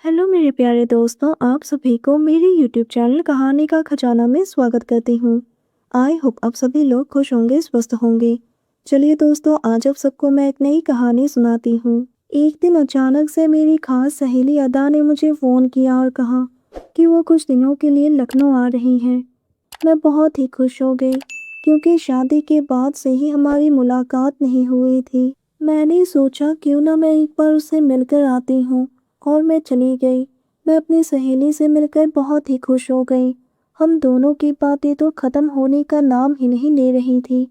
Hello मेरे प्यारे दोस्तों, आप सभी को मेरे यूट्यूब चैनल कहानी का खजाना में स्वागत करती हूँ। आई होप आप सभी लोग खुश होंगे, स्वस्थ होंगे। चलिए दोस्तों, आज आप सबको मैं एक नई कहानी सुनाती हूँ। एक दिन अचानक से मेरी खास सहेली अदा ने मुझे फ़ोन किया और कहा कि वो कुछ दिनों के लिए लखनऊ आ रही हैं। मैं बहुत ही खुश हो गई क्योंकि शादी के बाद से ही हमारी मुलाकात नहीं हुई थी। मैंने सोचा क्यों ना मैं एक बार उससे मिलकर आती हूँ और मैं चली गई। मैं अपनी सहेली से मिलकर बहुत ही खुश हो गई। हम दोनों की बातें तो ख़त्म होने का नाम ही नहीं ले रही थी।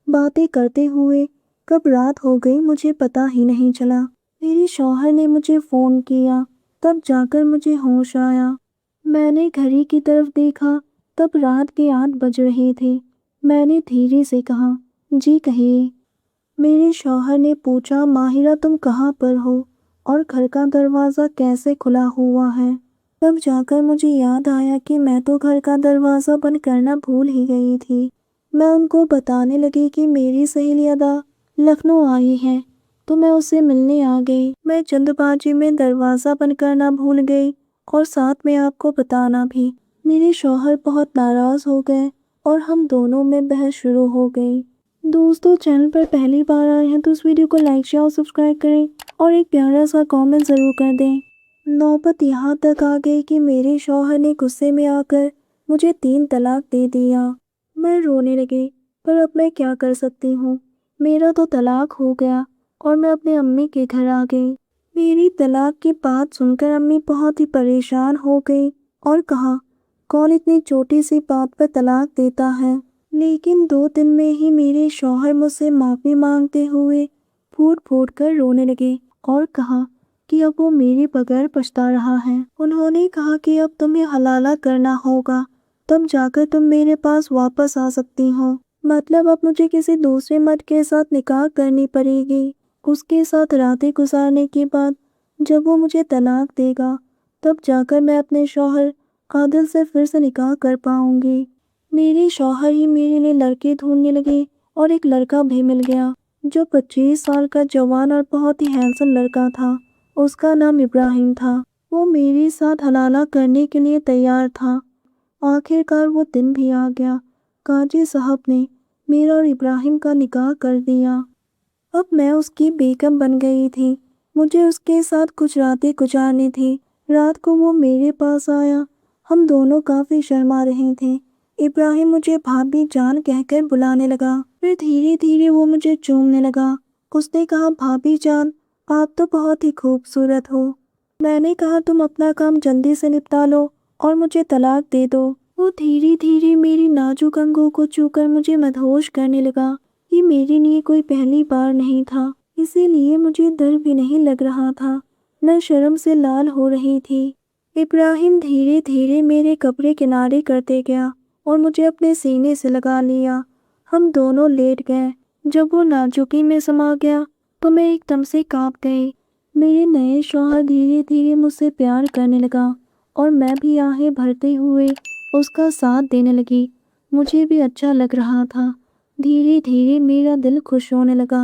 बातें करते हुए कब रात हो गई मुझे पता ही नहीं चला। मेरे शौहर ने मुझे फ़ोन किया, तब जाकर मुझे होश आया। मैंने घड़ी की तरफ देखा, तब रात के 8 बज रहे थे। मैंने धीरे से कहा, जी कहिए। मेरे शौहर ने पूछा, माहिरा तुम कहाँ पर हो और घर का दरवाज़ा कैसे खुला हुआ है। तब जाकर मुझे याद आया कि मैं तो घर का दरवाज़ा बंद करना भूल ही गई थी। मैं उनको बताने लगी कि मेरी सहेली अदा लखनऊ आई है, तो मैं उससे मिलने आ गई। मैं जल्दबाजी में दरवाज़ा बंद करना भूल गई और साथ में आपको बताना भी। मेरे शौहर बहुत नाराज़ हो गए और हम दोनों में बहस शुरू हो गई। दोस्तों, चैनल पर पहली बार आए हैं तो इस वीडियो को लाइक शेयर और सब्सक्राइब करें और एक प्यारा सा कमेंट ज़रूर कर दें। नौबत यहाँ तक आ गई कि मेरे शौहर ने गुस्से में आकर मुझे 3 तलाक दे दिया। मैं रोने लगी, पर अब मैं क्या कर सकती हूँ। मेरा तो तलाक हो गया और मैं अपने अम्मी के घर आ गई। मेरी तलाक की बात सुनकर अम्मी बहुत ही परेशान हो गई और कहा, कौन इतनी छोटी सी बात पर तलाक देता है। लेकिन 2 दिन में ही मेरे शौहर मुझसे माफ़ी मांगते हुए फूट फूट कर रोने लगे और कहा कि अब वो मेरे बगैर पछता रहा है। उन्होंने कहा कि अब तुम्हें हलाला करना होगा, तब जाकर तुम मेरे पास वापस आ सकती हो। मतलब अब मुझे किसी दूसरे मर्द के साथ निकाह करनी पड़ेगी। उसके साथ रातें गुजारने के बाद जब वो मुझे तलाक देगा, तब जाकर मैं अपने शौहर आदिल से फिर से निकाह कर पाऊंगी। मेरे शौहर ही मेरे लिए लड़के ढूंढने लगे और एक लड़का भी मिल गया जो 25 साल का जवान और बहुत ही हैंडसम लड़का था। उसका नाम इब्राहिम था। वो मेरे साथ हलाला करने के लिए तैयार था। आखिरकार वो दिन भी आ गया। काजी साहब ने मेरा और इब्राहिम का निकाह कर दिया। अब मैं उसकी बेगम बन गई थी। मुझे उसके साथ कुछ रातें गुजारनी थी। रात को वो मेरे पास आया। हम दोनों काफ़ी शर्मा रहे थे। इब्राहिम मुझे भाभी जान कहकर बुलाने लगा। फिर धीरे धीरे वो मुझे चूमने लगा। उसने कहा, भाभी जान आप तो बहुत ही खूबसूरत हो। मैंने कहा, तुम अपना काम जल्दी से निपटा लो और मुझे तलाक दे दो। वो धीरे धीरे मेरी नाजुक अंगों को छूकर मुझे मदहोश करने लगा। ये मेरे लिए कोई पहली बार नहीं था, इसीलिए मुझे डर भी नहीं लग रहा था। मैं शर्म से लाल हो रही थी। इब्राहिम धीरे धीरे मेरे कपड़े किनारे करते गया और मुझे अपने सीने से लगा लिया। हम दोनों लेट गए। जब वो नाजुकी में समा गया तो मैं एकदम से कांप गई। मेरे नए शौहर धीरे धीरे मुझसे प्यार करने लगा और मैं भी आहें भरते हुए उसका साथ देने लगी। मुझे भी अच्छा लग रहा था। धीरे धीरे मेरा दिल खुश होने लगा।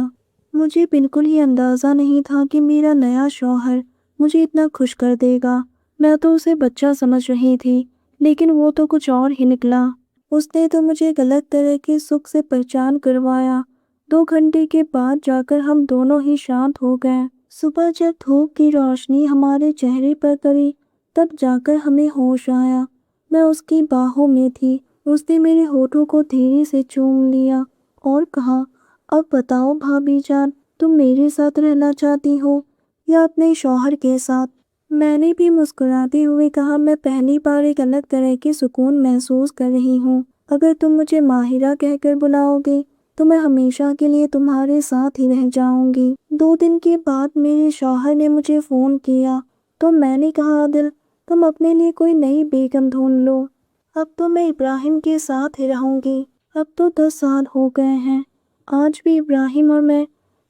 मुझे बिल्कुल ही अंदाज़ा नहीं था कि मेरा नया शौहर मुझे इतना खुश कर देगा। मैं तो उसे बच्चा समझ रही थी, लेकिन वो तो कुछ और ही निकला। उसने तो मुझे गलत तरह के सुख से पहचान करवाया। 2 घंटे के बाद जाकर हम दोनों ही शांत हो गए। सुबह जब धूप की रोशनी हमारे चेहरे पर पड़ी, तब जाकर हमें होश आया। मैं उसकी बाहों में थी। उसने मेरे होठों को धीरे से चूम लिया और कहा, अब बताओ भाभी जान, तुम मेरे साथ रहना चाहती हो या अपने शौहर के साथ। मैंने भी मुस्कुराते हुए कहा, मैं पहली बार एक अलग तरह के सुकून महसूस कर रही हूँ। अगर तुम मुझे माहिरा कहकर बुलाओगे तो मैं हमेशा के लिए तुम्हारे साथ ही रह जाऊंगी। 2 दिन के बाद मेरे शौहर ने मुझे फ़ोन किया तो मैंने कहा, आदिल तुम अपने लिए कोई नई बेगम ढूंढ लो। अब तो मैं इब्राहिम के साथ ही रहूंगी। अब तो 10 साल हो गए हैं। आज भी इब्राहिम और मैं,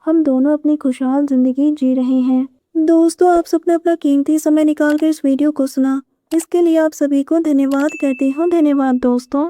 हम दोनों अपनी खुशहाल ज़िंदगी जी रहे हैं। दोस्तों, आप सबने अपना कीमती समय निकाल कर इस वीडियो को सुना, इसके लिए आप सभी को धन्यवाद करती हूँ। धन्यवाद दोस्तों।